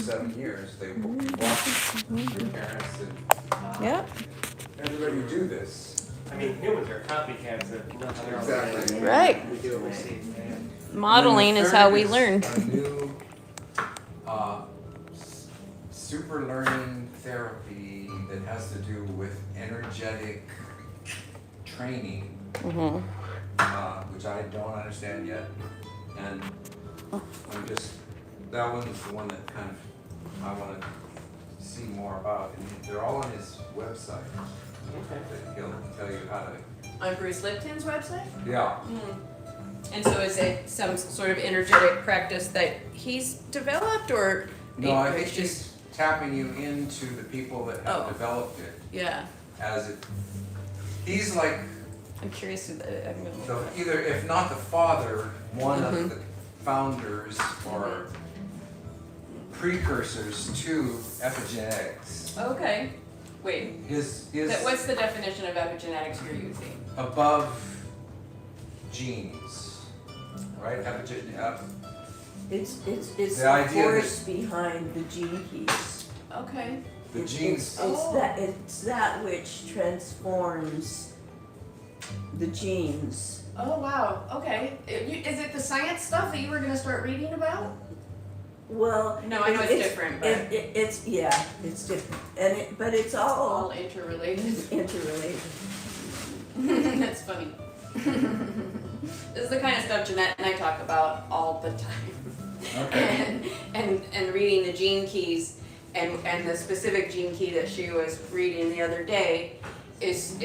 7 years. They watch your parents and Yep. everybody do this. I mean, humans are copycats of nothing else. Exactly. Right. We do what we see. Man. Modeling is how we learn. A new super learning therapy that has to do with energetic training, which I don't understand yet. And that one's the one that kind of I want to see more about. And they're all on his website. That he'll tell you how to. On Bruce Lipton's website? Yeah. And so is it some sort of energetic practice that he's developed, or No, I think it's he's tapping you into the people that have Oh. developed it. Yeah. As it, he's like I'm curious who I'm gonna either, if not the father, one of the founders or precursors to epigenetics. Okay. Wait. His What's the definition of epigenetics you're using? above genes, right? It's The the idea force behind the gene keys. Okay. The It's- genes. It's that which transforms the genes. Oh wow. Okay. Is it the science stuff that you were gonna start reading about? Well, No, I know it's different, but it's different, but it's all all interrelated. interrelated. That's funny. This is the kind of stuff Jeanette and I talk about all the time. Okay. and reading the gene keys and the specific gene key that she was reading the other day is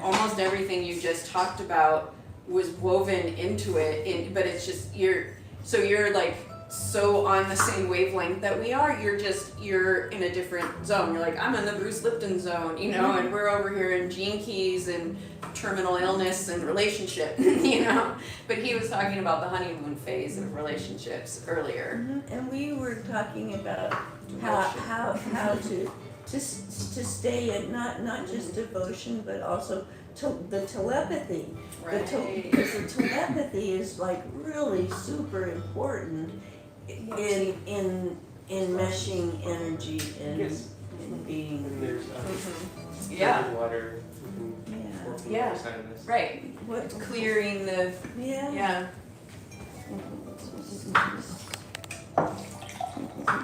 almost everything you just talked about was woven into it, but it's just you're like so on the same wavelength that we are. You're in a different zone. You're like, I'm in the Bruce Lipton zone, and we're over here in gene keys and terminal illness and relationship, But he was talking about the honeymoon phase of relationships earlier. And we were talking about how to stay in not just devotion, but also the telepathy. Right. Because the telepathy is like really super important in meshing energy and being. And there's Yeah. water. Yeah. Side of this. Right. What? Clearing the Yeah.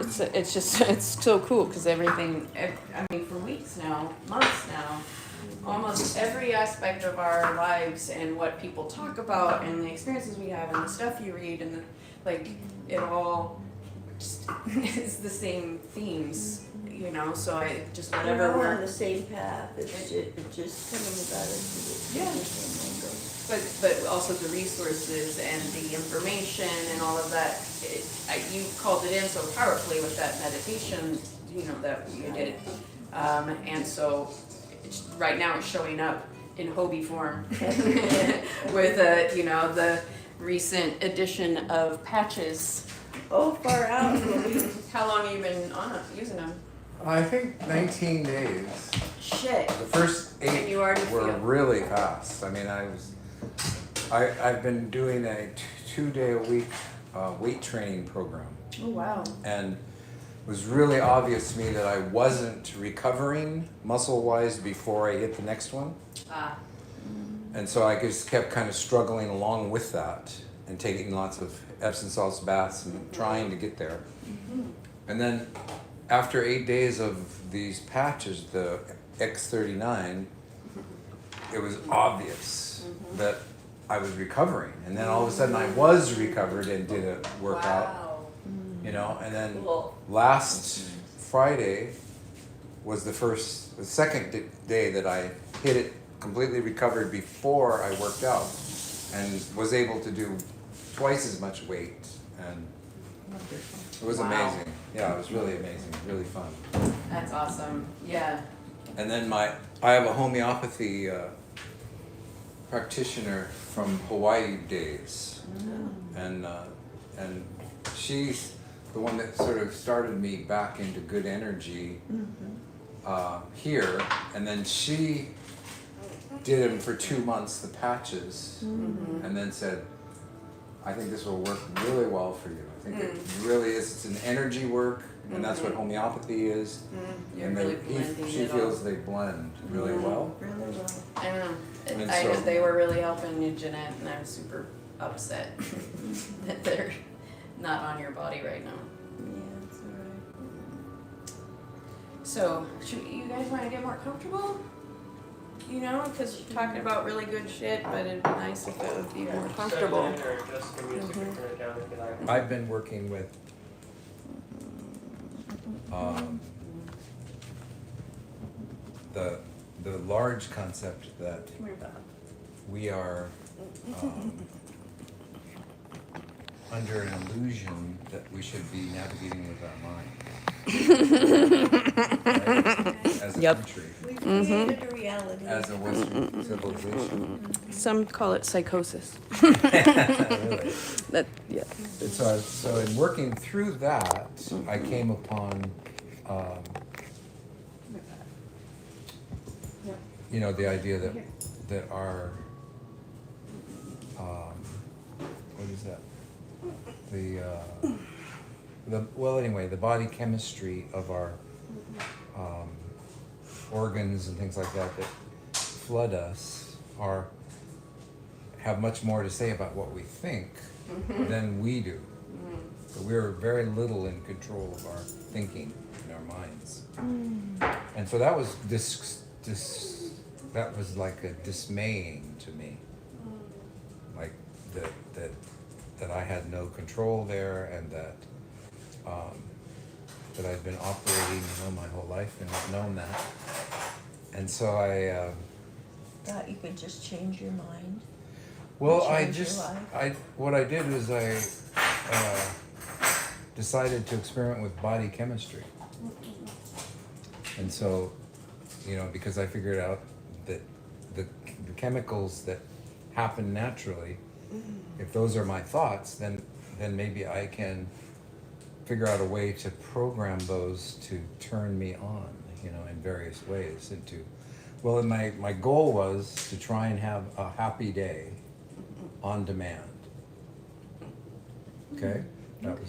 It's so cool because everything, I mean, for weeks now, months now, almost every aspect of our lives and what people talk about and the experiences we have and the stuff you read and it all just is the same themes, so I just whatever We're all on we're, the same path. It's just coming about it from Yeah. the same angle. but also the resources and the information and all of that. You called it in so powerfully with that meditation, that you did. And so right now it's showing up in Hobie form with, the recent addition of patches. Oh, far out. How long have you been using them? I think 19 days. Shit. The first And 8 you already were feel- really fast. I mean, I've been doing a 2-day-a-week weight training program, Oh, wow. and it was really obvious to me that I wasn't recovering muscle-wise before I hit the next one. Ah. And so I just kept kind of struggling along with that and taking lots of Epsom salts baths and trying to get there. And then after 8 days of these patches, the X39, it was obvious that I was recovering. And then all of a sudden I was recovered and did a workout, Wow. and then Cool. last Friday was the second day that I hit it completely recovered before I worked out and was able to do twice as much weight, and it was Wow. amazing. Yeah, it was really amazing, really fun. That's awesome. Yeah. And then I have a homeopathy practitioner from Hawaii days, and she's the one that sort of started me back into good energy here, and then she did them for 2 months, the patches, and then said, I think this will work really well for you. I think it really is. It's an energy work, and that's what homeopathy is. You're And really then blending she it all. feels they blend really well. Really well. I know. And I so- know they were really helping you, Jeanette, and I'm super upset that they're not on your body right now. Yeah, that's all So, you guys want to get more comfortable? You know, because we're talking about really good shit, but it'd be nice if it would be more comfortable. Settle in or adjust the music and turn it down if you like. I've been working with the large concept that right. Come here, Bob. we are under an illusion that we should be navigating with our mind. Right? As a country, We've created a reality. as a Western civilization. Some call it psychosis. Really. That, yeah. And so in working through that, I came upon, you know, the idea that our, what is that? The body chemistry of our organs and things like that flood us have much more to say about what we think than we do. So we're very little in control of our thinking in our minds. And so that was that was like a dismaying to me. Like that I had no control there, and that I'd been operating, my whole life and not known that. And so I Thought you could just change your mind. well, Change your life. what I did was I decided to experiment with body chemistry. And so, because I figured out that the chemicals that happen naturally, if those are my thoughts, then maybe I can figure out a way to program those to turn me on, in various ways and my goal was to try and have a happy day on demand. Okay? That was,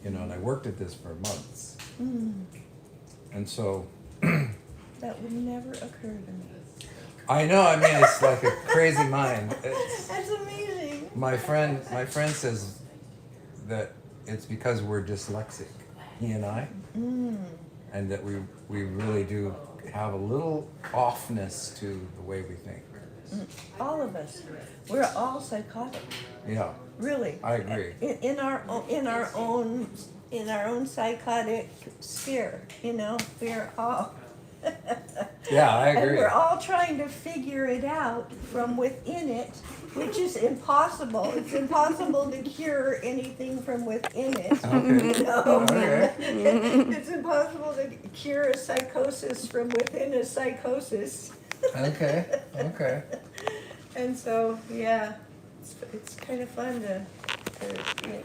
and I worked at this for months. And so That would never occur to me. I know, it's like a crazy mind. That's amazing. My friend says that it's because we're dyslexic, he and I, and that we really do have a little offness to the way we think. All of us. We're all psychotic. Yeah, Really. I agree. In our own psychotic sphere, we're all. Yeah, I And agree. we're all trying to figure it out from within it, which is impossible. It's impossible to cure anything from within it. Okay. Okay. It's impossible to cure a psychosis from within a psychosis. Okay. And so, yeah, it's kind of fun to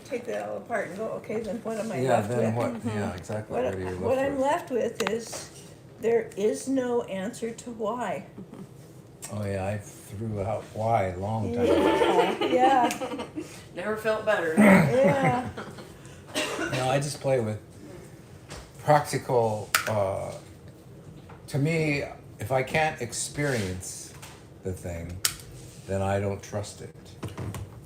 take that all apart and go, okay, then what am I Yeah, left then with? what? Yeah, exactly. What are you What I'm left with? left with is, there is no answer to why. Oh yeah, I threw out why a long time ago. Yeah, Never felt better. yeah. I just play with practical. To me, if I can't experience the thing, then I don't trust it.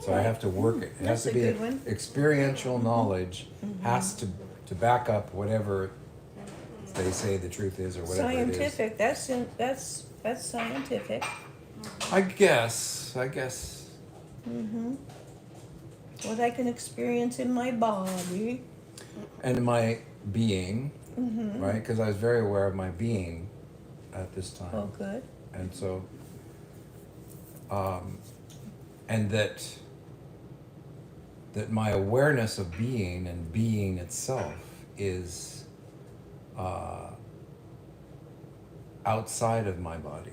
So I have to work it. It has That's to a be good one. experiential knowledge. Has to back up whatever they say the truth is or whatever it is. Scientific, that's scientific. I guess. What I can experience in my body. And my being, Mm-hmm. right? Because I was very aware of my being at this time. Oh, good. And so, and that my awareness of being and being itself is outside of my body.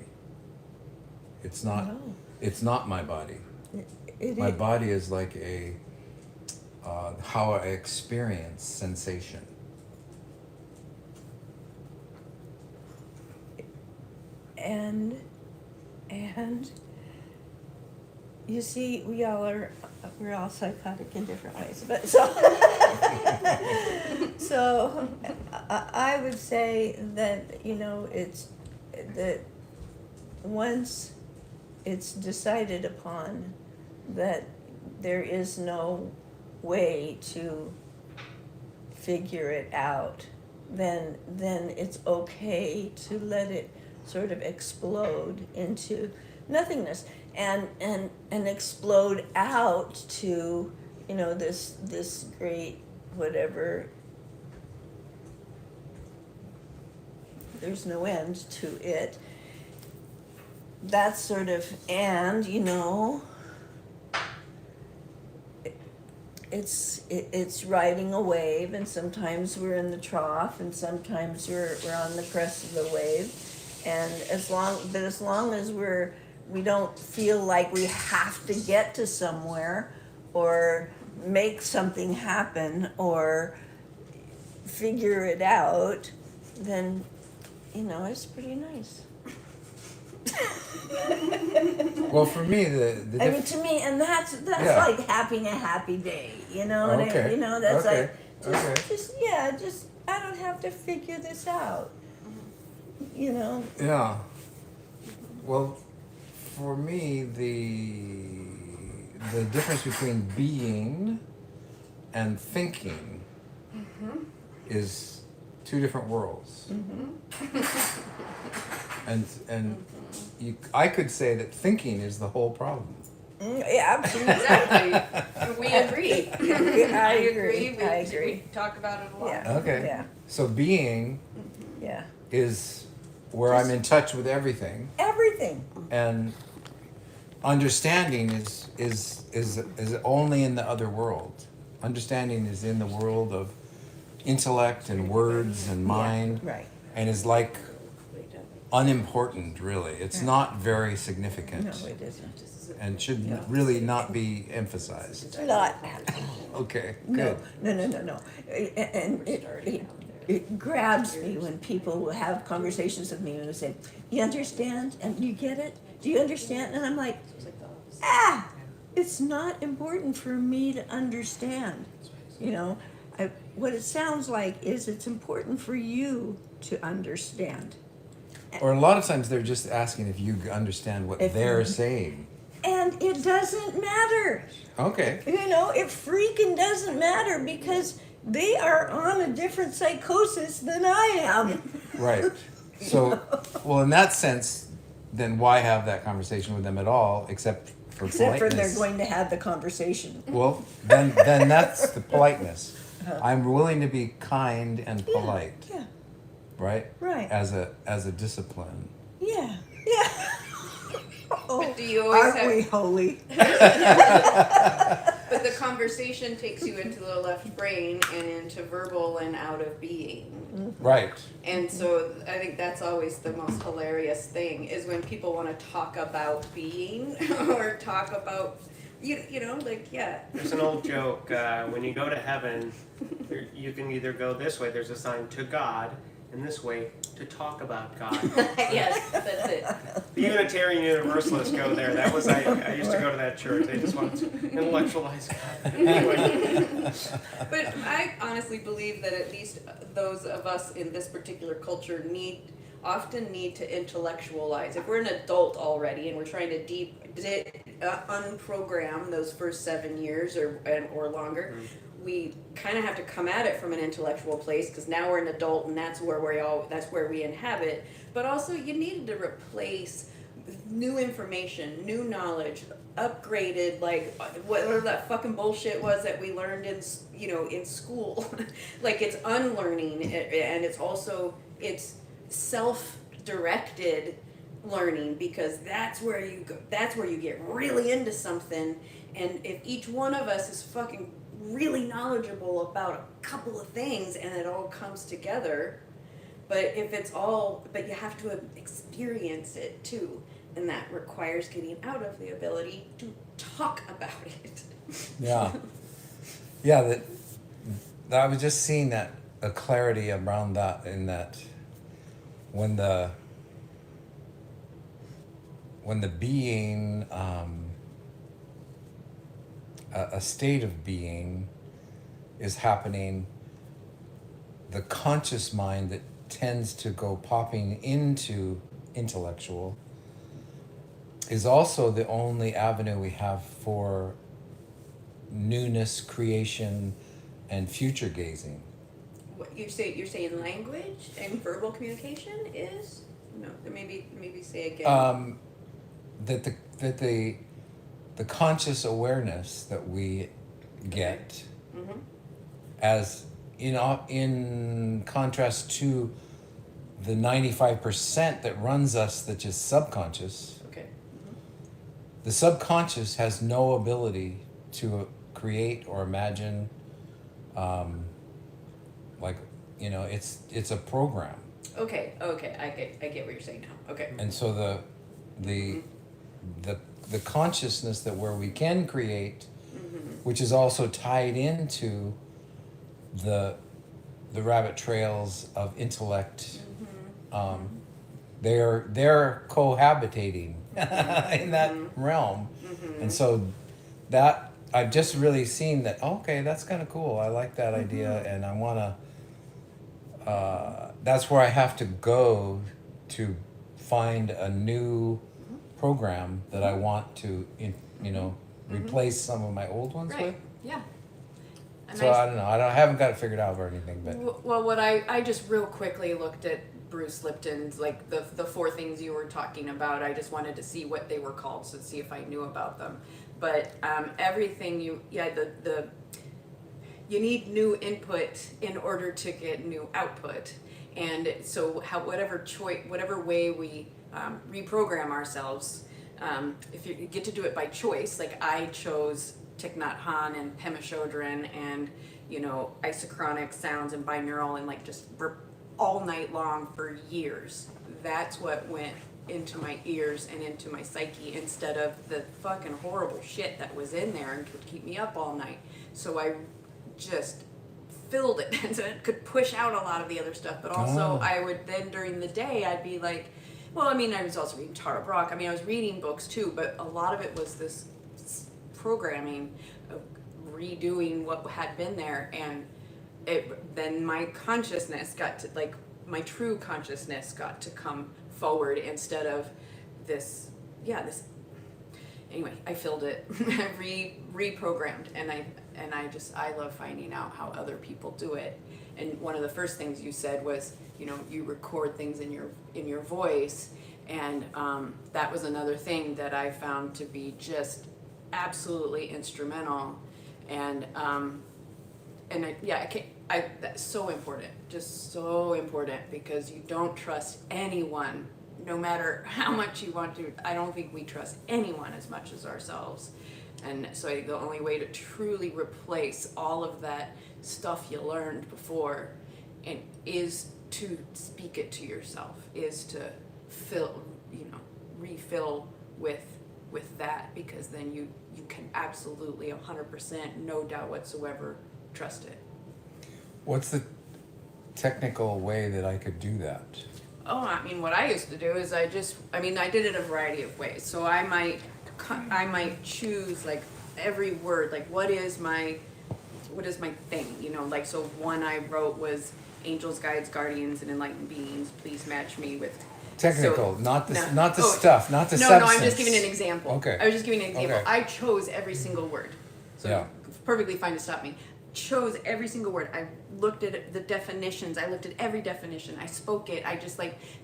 It's not. Oh. It's not my body. It My is- body is like how I experience sensation. And you see, we're all psychotic in different ways, but so I would say that, it's that once it's decided upon that there is no way to figure it out, then it's okay to let it sort of explode into nothingness and explode out to, this great whatever. There's no end to it. That's sort of, and it's riding a wave, and sometimes we're in the trough, and sometimes we're on the crest of the wave, and as long as we don't feel like we have to get to somewhere, or make something happen, or figure it out, then it's pretty nice. Well, for me, To me, and that's Yeah. like having a happy day. You know what Okay. that's Okay. like just I don't have to figure this out. Yeah. Well, for me, the difference between being and thinking is two different worlds. And I could say that thinking is the whole problem. Yeah, absolutely. Exactly. We agree. I agree. We talk about it a lot. Yeah. Okay. Yeah. So being Yeah. is where I'm in touch with everything, Everything. and understanding is only in the other world. Understanding is in the world of intellect and words and mind, Yeah, right. and is like unimportant, really. It's not very significant, No, it isn't. and should really not be emphasized. Not. Okay, No, good. no. And it grabs me when people will have conversations with me and they say, "You understand? And you get it? Do you understand?" And I'm like, it's not important for me to understand. What it sounds like is it's important for you to understand. Or a lot of times they're just asking if you understand what If they're you- saying. And it doesn't matter. Okay. It freaking doesn't matter because they are on a different psychosis than I am. Right. So, well, in that sense, then why have that conversation with them at all, except for Except for politeness? they're going to have the conversation. Well, then that's the politeness. I'm willing to be kind and polite, Yeah, right? right. As a discipline. Yeah. Oh, But do you always aren't have- we holy? But the conversation takes you into the left brain and into verbal and out of being. Right. And so I think that's always the most hilarious thing is when people want to talk about being or talk about, There's an old joke, when you go to heaven, you can either go this way, there's a sign to God, and this way, to talk about God. Yes, that's it. The Unitarian Universalists go there. That was, I used to go to that church. They just wanted to intellectualize God. Anyway. But I honestly believe that at least those of us in this particular culture often need to intellectualize. If we're an adult already and we're trying to unprogram those first 7 years or longer, we kind of have to come at it from an intellectual place because now we're an adult and that's where we inhabit. But also you needed to replace new information, new knowledge, upgraded, like whatever that fucking bullshit was that we learned in school. Like it's unlearning, and it's self-directed learning, because that's where you go. That's where you get really into something. And if each one of us is fucking really knowledgeable about a couple of things and it all comes together, but you have to experience it too, and that requires getting out of the ability to talk about it. Yeah. Yeah, that I was just seeing that a clarity around that, in that when the being a state of being is happening, the conscious mind that tends to go popping into intellectual is also the only avenue we have for newness, creation, and future gazing. What you're saying language and verbal communication is no. Maybe say again. That the conscious awareness that we get, Mm-hmm. as in contrast to the 95% that runs us, that's just subconscious. Okay. The subconscious has no ability to create or imagine. It's a program, Okay. I get what you're saying now. Okay. and so the consciousness that where we can create, which is also tied into the rabbit trails of intellect. They're cohabitating in that realm, and so that I've just really seen that. Okay, that's kind of cool. I like that idea, and I want to. That's where I have to go to find a new program that I want to, replace some of my old ones Right. with. Yeah. And So I don't know. I haven't got it figured out or anything, but Well, what I just real quickly looked at Bruce Lipton's, like the four things you were talking about. I just wanted to see what they were called, so to see if I knew about them. But everything you need new input in order to get new output, and so whatever way we reprogram ourselves, if you get to do it by choice, like I chose Thich Nhat Hanh and Pema Chodron and isochronic sounds and binaural and like just all night long for years. That's what went into my ears and into my psyche instead of the fucking horrible shit that was in there and could keep me up all night. So I just filled it and so it could push out a lot of the other stuff, but also I would then during the day I'd be like, well, I mean, I was also reading Tara Brach. I mean, I was reading books too, but a lot of it was this programming of redoing what had been there, and then my consciousness got to, like, my true consciousness got to come forward instead of this anyway, I filled it, reprogrammed, and I love finding out how other people do it. And one of the first things you said was, you record things in your voice, and that was another thing that I found to be just absolutely instrumental, and that's so important, just so important, because you don't trust anyone, no matter how much you want to. I don't think we trust anyone as much as ourselves, and so the only way to truly replace all of that stuff you learned before, and is to speak it to yourself, is to refill with that, because then you can absolutely 100%, no doubt whatsoever, trust it. what's the technical way that I could do that? Oh, I mean, what I used to do is I did it a variety of ways. So I might choose, like, every word, like what is my thing, like, so one I wrote was angels, guides, guardians, and enlightened beings, please match me with. Technical, So, not the no. not the Oh, stuff, not the No, substance. I'm just giving an example. Okay. I was just giving an example. Okay. I chose every single word. So Yeah. it's perfectly fine to stop me. Chose every single word. I looked at the definitions. I looked at every definition. I spoke it. I just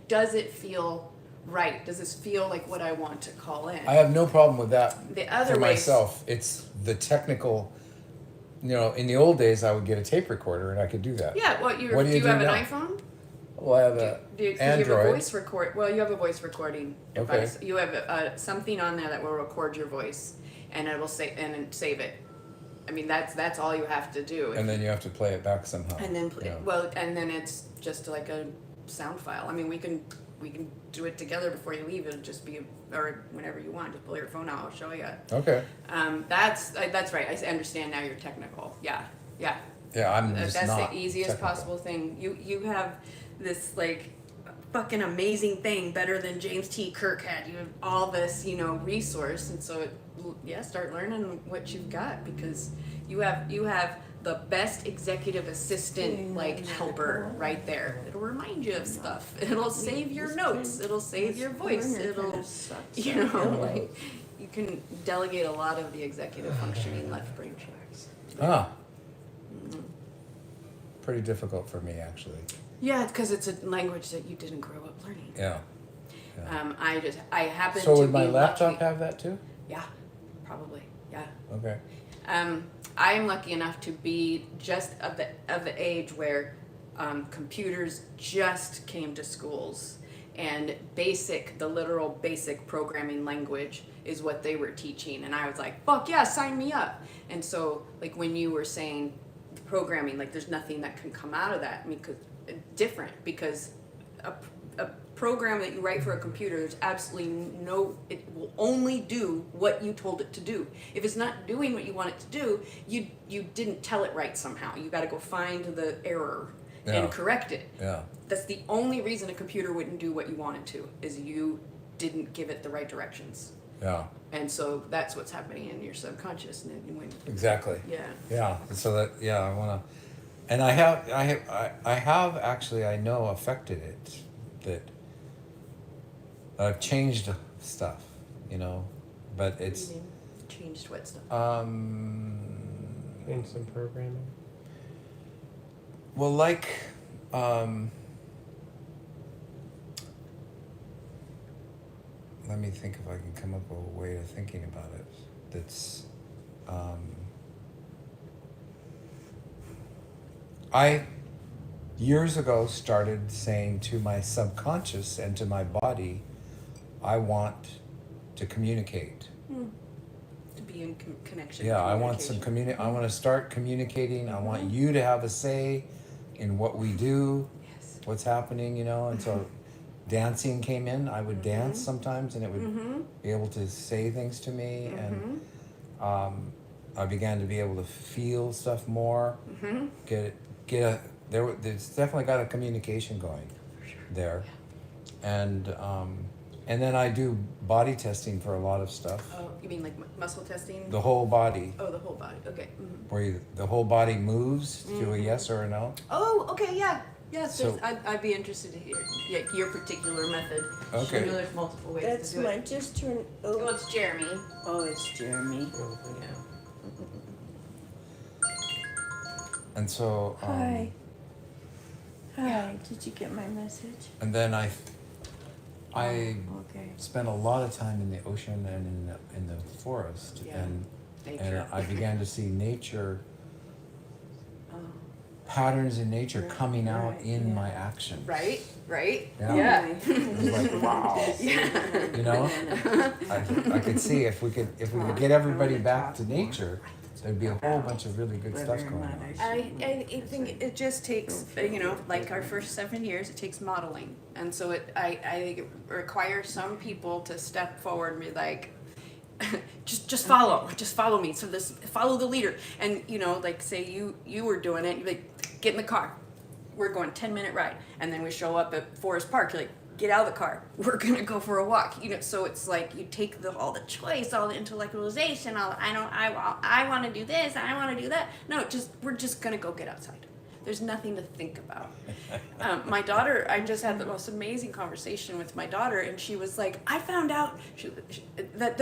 does it feel right? Does this feel like what I want to call in? I have no problem with that. The other for ways- myself, it's the technical. In the old days, I would get a tape recorder and I could do that. Yeah, What do do you you do have now? an iPhone? Well, I have a Do you have a Android. voice record? Well, you have a voice recording Okay. device. You have something on there that will record your voice, and it will save it. I mean, that's all you have to do. And then you have to play it back somehow. And then Yeah. and then it's just like a sound file. I mean, we can do it together before you leave. It'll just be, or whenever you want, just pull your phone out. I'll show you. Okay. That's right. I understand now. You're technical. Yeah. Yeah, I'm just That's not the easiest technical. possible thing. You have this fucking amazing thing, better than James T. Kirk had. You have all this, resource, and so start learning what you've got, because you have the best executive assistant helper right there. It'll remind you of stuff. It'll save your notes. It'll save your voice. It'll you can delegate a lot of the executive functioning left brain tracks. Ah. Pretty difficult for me, actually. Yeah, because it's a language that you didn't grow up learning. Yeah. I happen to So be would my laptop lucky. have that too? Yeah, probably. Yeah. Okay. I am lucky enough to be just of the age where computers just came to schools, and the literal basic programming language is what they were teaching, and I was like, fuck yeah, sign me up. And so, like, when you were saying programming, like, there's nothing that can come out of that, because a program that you write for a computer, there's absolutely it will only do what you told it to do. If it's not doing what you want it to do, you didn't tell it right somehow. You got to go find the error and correct it. Yeah. That's the only reason a computer wouldn't do what you wanted to, is you didn't give it the right directions. Yeah. And so that's what's happening in your subconscious. Exactly. Yeah. Yeah. So I want to, and I have actually, I know, affected it, that I've changed stuff, but it's, What do you mean? Changed what stuff? In some programming. well, like, let me think if I can come up with a way of thinking about it that's, I years ago started saying to my subconscious and to my body, I want to communicate. To be in connection. Yeah, I want some I want to start communicating. I want you to have a say in what we do, Yes. what's happening, and so dancing came in. I would dance sometimes, and it would be able to say things to me, and I began to be able to feel stuff more. There's definitely got a communication going there, and then I do body testing for a lot of stuff. Oh, you mean like muscle testing? The whole body, Oh, the whole body. Okay. where the whole body moves to a yes or a no. Oh, okay, yeah. Yes, So- I'd be interested to hear your particular method. Okay. I know there's multiple ways That's to do my it. just turn. Oh, Oh, it's Jeremy. it's Jeremy. Yeah. And so, Hi. Hi. Did you get my message? and then I Okay. spent a lot of time in the ocean and in the forest, Yeah. and Nature. I began to see nature, Oh. patterns in nature Right, coming out right, in yeah. my actions. Right? Yeah. Yeah. It was like, wow. Yeah. I could see if we could get everybody back to nature, there'd be a whole bunch of really good stuff going on. I think it just takes, like our first 7 years, it takes modeling. And so I think it requires some people to step forward and be like, just follow me. So follow the leader. And, like say you were doing it, you're like, get in the car. We're going 10-minute ride. And then we show up at Forest Park, you're like, get out of the car. We're gonna go for a walk. So it's like you take all the choice, all the intellectualization, I want to do this, I want to do that. No, we're just gonna go get outside. There's nothing to think about. My daughter, I just had the most amazing conversation with my daughter, and she was like, I found out that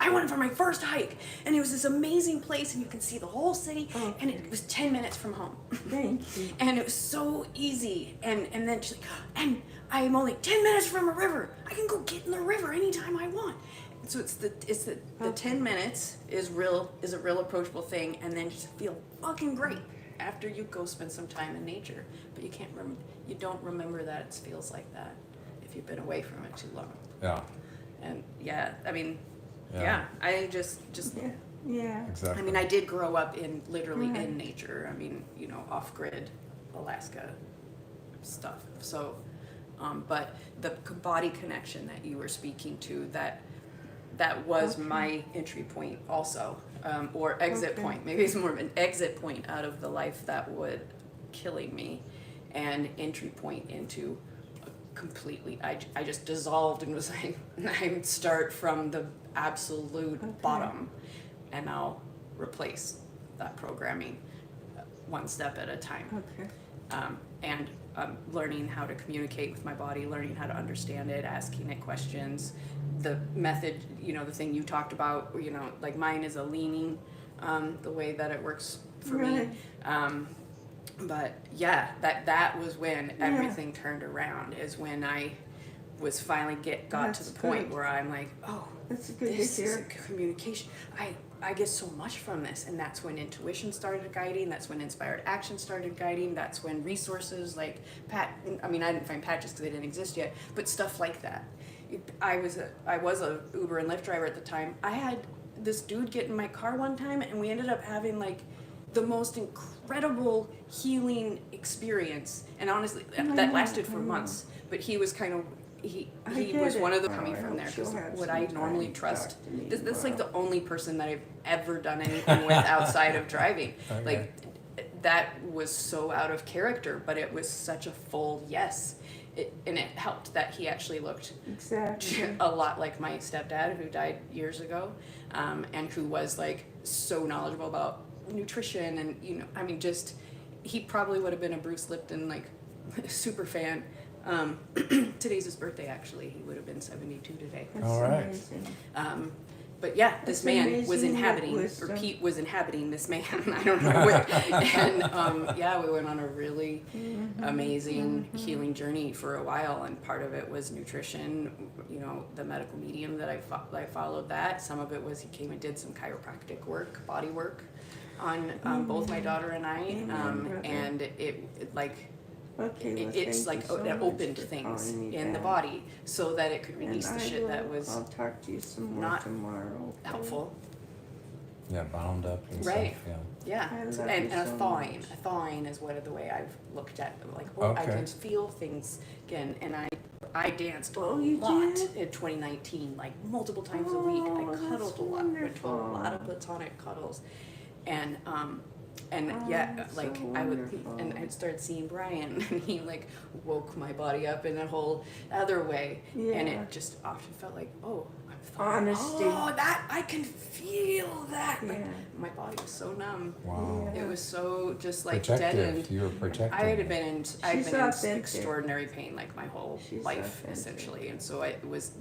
I went for my first hike, and it was this amazing place, and you can see the whole city, and it was 10 minutes from home. Thank you. And it was so easy. And then she's like, and I'm only 10 minutes from a river. I can go get in the river anytime I want. And so the 10 minutes is a real approachable thing, and then just feel fucking great after you go spend some time in nature. But you don't remember that it feels like that if you've been away from it too long. Yeah, And I mean, Yeah. I just Yeah. exactly. I mean, I did grow up literally in nature. I mean, off-grid Alaska stuff. So, but the body connection that you were speaking to, that was my entry point also, or exit point. Maybe it's more of an exit point out of the life that would killing me, and entry point into completely, I just dissolved and was like, I start from the absolute bottom, and I'll replace that programming one step at a time. Okay. And learning how to communicate with my body, learning how to understand it, asking it questions. The method, the thing you talked about, like mine is a leaning, the way that it works for me. But yeah, that was when everything turned around, is when I was finally got to the point where I'm like, oh, That's good this to is a hear. communication. I get so much from this, and that's when intuition started guiding. That's when inspired action started guiding. That's when resources like I didn't find patches because they didn't exist yet, but stuff like that. I was a Uber and Lyft driver at the time. I had this dude get in my car one time, and we ended up having like the most incredible healing experience. And honestly, that lasted for months. But he was kind of he was one of the coming from there, because what I normally trust, that's like the only person that I've ever done anything with outside of driving. Okay. Like that was so out of character, but it was such a full yes. And it helped that he actually looked Exactly. a lot like my stepdad, who died years ago, and who was like so knowledgeable about nutrition, and just he probably would have been a Bruce Lipton like super fan. Today's his birthday, actually. He would have been 72 today. That's All right. amazing. But yeah, this That's man amazing was inhabiting, wisdom. or Pete was inhabiting this man. I don't know where. And yeah, we went on a really amazing healing journey for a while, and part of it was nutrition. The medical medium that I followed that. Some of it was he came and did some chiropractic work, body work, on both my daughter and I, and it like. Okay, well, It's thank like you so it much opened for things calling me in the back. body so that it could And release the I shit that will- was I'll talk to you some more not tomorrow. okay? helpful. Yeah, bound up and Right. stuff. Yeah. I Yeah, love and you a so thawing. much. A thawing is the way I've looked at it. Like, I Okay. can feel things again, and I danced Oh, a you lot did? in 2019, like multiple times a week. Oh, I cuddled that's a lot, went to a wonderful. lot of platonic cuddles, and Oh, yeah, that's like so I would, wonderful. and I started seeing Brian, and he like woke my body up in a whole other way, and Yeah. it just often felt like, oh, I'm thawing. Honesty. Oh, that I can feel that. Like, Yeah. my body was so numb. Wow. Yeah. It was so just like Protective. deadened. You were protective. I had been in authentic. extraordinary pain like my whole She's life, authentic. essentially, and so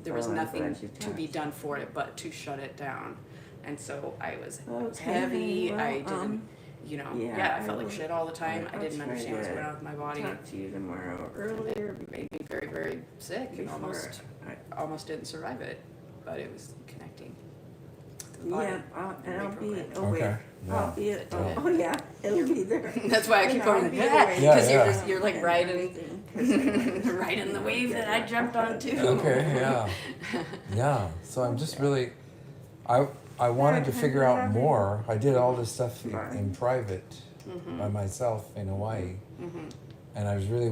there was Oh, I'm nothing glad you to be touched. done for it but to shut it down, and so I was Okay, heavy. well, I didn't, yeah, I felt like will- shit all the time. I I'll didn't try understand what's to going on with my body. Talk to you tomorrow earlier It made me very, very sick, and before. almost didn't survive it, but it was connecting to the body. Yeah, and I'll be. reprogrammed. Oh wait, Okay. I'll be. It did. Oh yeah, it'll be there. That's why I keep And I'll going, be yeah, there. Yeah, because yeah. you're like And riding, everything, 'cause I like riding the wave that I jumped on too. Okay, yeah. Yeah. So I'm just really, I wanted to figure out more. I did all this stuff in private by myself in Hawaii. And I was really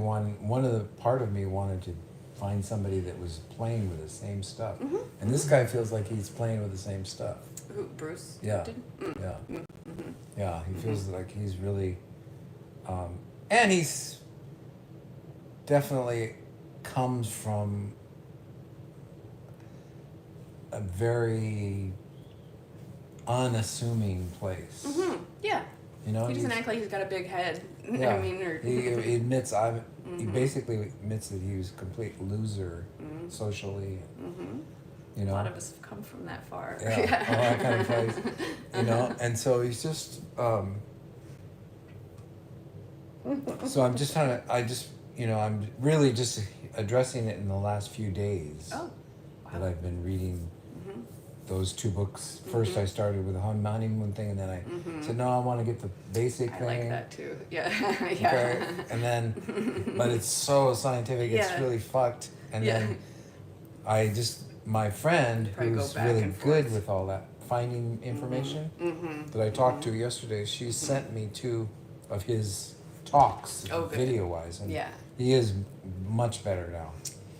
part of me wanted to find somebody that was playing with the same stuff. And this guy feels like he's playing with the same stuff. Who, Bruce? Yeah. Did? Yeah. Yeah, he feels like he's really, and he's definitely comes from a very unassuming place. Yeah. You know, He doesn't he's- act like he's got a big head. yeah, I mean, or he admits he basically admits that he was a complete loser socially. You know, a lot of us have come from that far. yeah, all that kind of place. You know, and so he's just. So I'm just I'm really just addressing it in the last few days. Oh, That wow. I've been reading those two books. First I started with the honeymoon thing, and then I said, no, I want to get the basic I thing. like that too. Yeah. Okay. Yeah. And then, but it's so scientific, it's Yeah. really fucked. And Yeah. then my friend, Probably go who's back really and good forth. with all that, finding information, that I talked to yesterday, she sent me 2 of his talks, Oh, good. video-wise. And Yeah. he is much better now.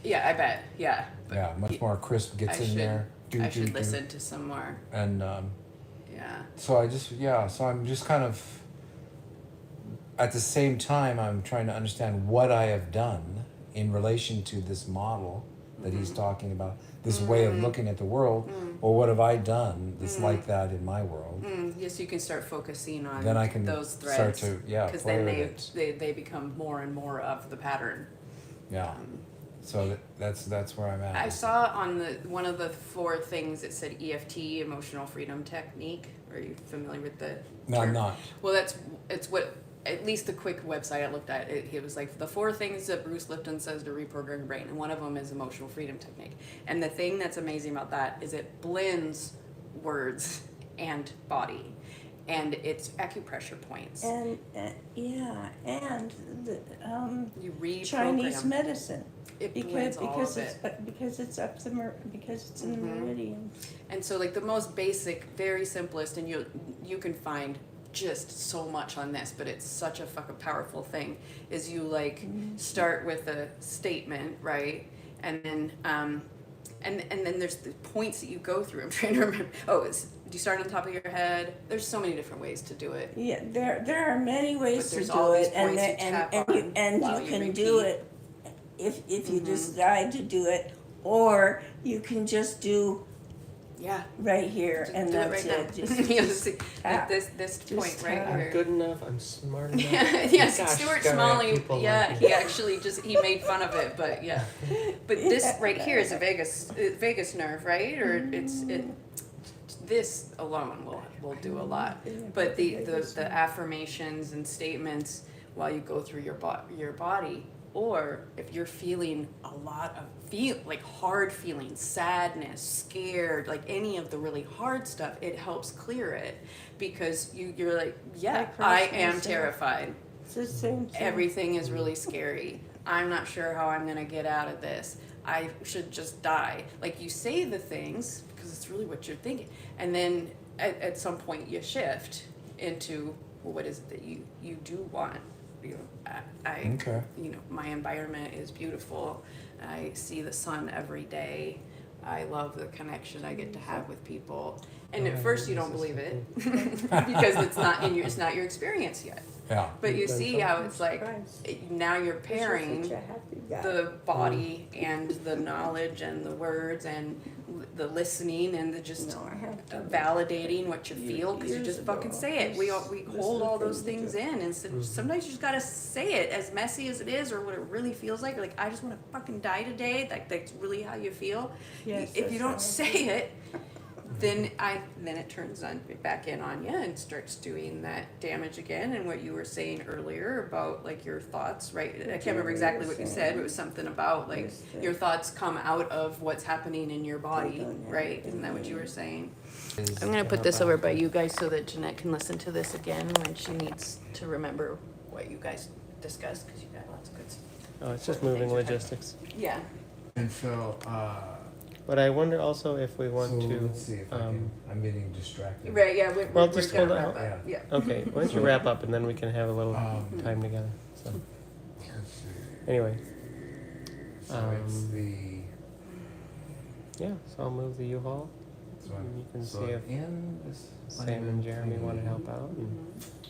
Yeah, I bet. Yeah. But Yeah, much more crisp, gets I in should- there. I should listen to some more. And Yeah. so I'm just kind of, at the same time, I'm trying to understand what I have done in relation to this model that he's talking about, this way of looking at the world, or what have I done that's like that in my world? Yes, you can start focusing on Then I can those start threads. to, Because play then with it. they become more and more of the pattern. Yeah. So that's where I'm at. I saw on one of the 4 things it said EFT, emotional freedom technique. Are you familiar with the No, I'm term? not. Well, it's what, at least the quick website I looked at, it was like the 4 things that Bruce Lipton says to reprogram your brain, and one of them is emotional freedom technique. And the thing that's amazing about that is it blends words and body, and it's acupressure points. And and the You reprogram. Chinese medicine. It Because blends all because of it's it. because it's up the because it's in the meridians. And so, like, the most basic, very simplest, and you can find just so much on this, but it's such a fucking powerful thing, is you, like, start with a statement, right? And then and then there's the points that you go through. I'm trying to remember. Do you start on the top of your head? There's so many different ways to do it. Yeah, there are many ways But to there's do all these it, and points there, you tap on and while you you can do repeat. it if you decide to do it, or you can just do Yeah. right here, Just and do it that's right it. now. Just, You'll just see, tap. like this Just point right tap. I'm here. good enough. I'm smart enough. Yes, Gosh, Stuart gotta have Smalley. people Yeah, like me. he actually he made fun of it, but yeah. But this right here is a vagus nerve, right? Or this alone will do a lot. But the affirmations and statements while you go through your body, or if you're feeling a lot of hard feelings, sadness, scared, like any of the really hard stuff, it helps clear it, because you're like, yeah, Like I Christ am himself. terrified. It's the same thing. Everything is really scary. I'm not sure how I'm gonna get out of this. I should just die. Like, you say the things because it's really what you're thinking, and then at some point you shift into, well, what is it that you do want? You know, I Okay. you know, my environment is beautiful. I see the sun every day. I love the connection I get to have with people. And at first you don't believe it because it's not your experience yet. Yeah. But you see how it's like Christ. now you're You're such pairing a happy guy. the body and the knowledge and the words and the listening and the just No, I have to. validating what you feel, because you Years just ago, fucking say it. We this hold is all the those thing to things in, and sometimes you just gotta say it, as messy as it is or what it really feels like. Like, I just want to fucking die today. That's really how you feel. Yes, If that's you how I don't say it, then it turns back in on you and starts doing that damage again. And what you were saying earlier about, like, your thoughts, right? I can't remember exactly what you said, but it was something about, like, Yes, your thoughts come out of what's happening in your body, don't have right? to Isn't that what you be- were saying? I'm gonna put this over by you guys so that Jeanette can listen to this again when she needs to remember what you guys discussed, because you got lots of good stuff. Oh, it's just moving logistics. Yeah. And so, But I wonder also if we want to. let's see if I'm getting distracted. Right, yeah, Well, we're just gonna hold wrap on. up. Yeah. Okay, why don't you wrap up and then we can have a little time together. So Let's see. anyway, So it's the. yeah. So I'll move the U-Haul. So, And you can so see if in this Sam and Jeremy want to help out,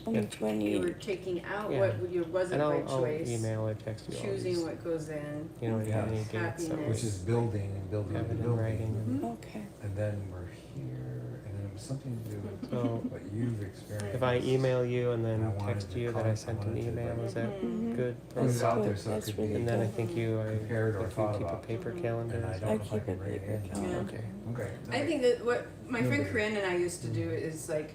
Which one You were you? taking out Yeah. what wasn't and by I'll choice, email or text you all choosing these, what goes in. you know, Yeah. how many dates that Happiness. which is building and building have it and in building. writing. Okay. And then we're here, and then it was something to do with So what you've experienced. if I email you and And I then wanted text to you that call- I I sent an wanted to, email, like, is that Mhm. good? Put it out there good. so it That's could really be. And then I think you Prepared or if you thought keep a about. paper Mhm. calendar. And I is don't I know if I keep can a bring it paper in. calendar. Okay. Okay. I think that what my friend Okay. Corinne and I used to do is, like,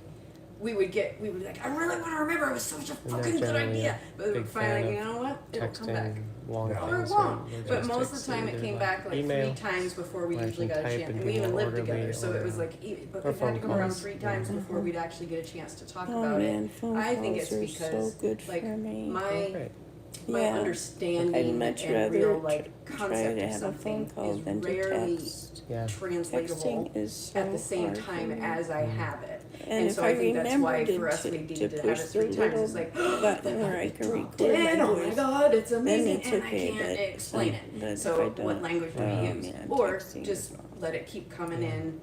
we would be like, I really want to remember, it was such a And they're fucking good generally idea. But big finally, fan you of know what? It'll come back. Texting long Yeah. Or it things won't. or But most of logistics, the time it either came by back like email, 3 times before we or I usually can got a type chance. and And we give even you lived orderly together, so it was or- like, but or we've had to phone come around calls. 3 times before we'd actually get a chance to talk Oh about man, it. phone I think calls it's are because, so good like, for me. my Great. Yeah. understanding I'd much and rather real, like, try concept to of have a phone something call is than to rarely text. Yeah. translatable Texting is so at the same hard for time me. as I have it. And if so I I think that's why remembered for us we to needed to have push it the 3 times. little It's like, button where I can dropped record in, my oh my voice, god, it's then amazing, it's and I okay. can't explain it. But So if I what don't, language do oh, we use? man, Or texting just is wrong. let it keep coming in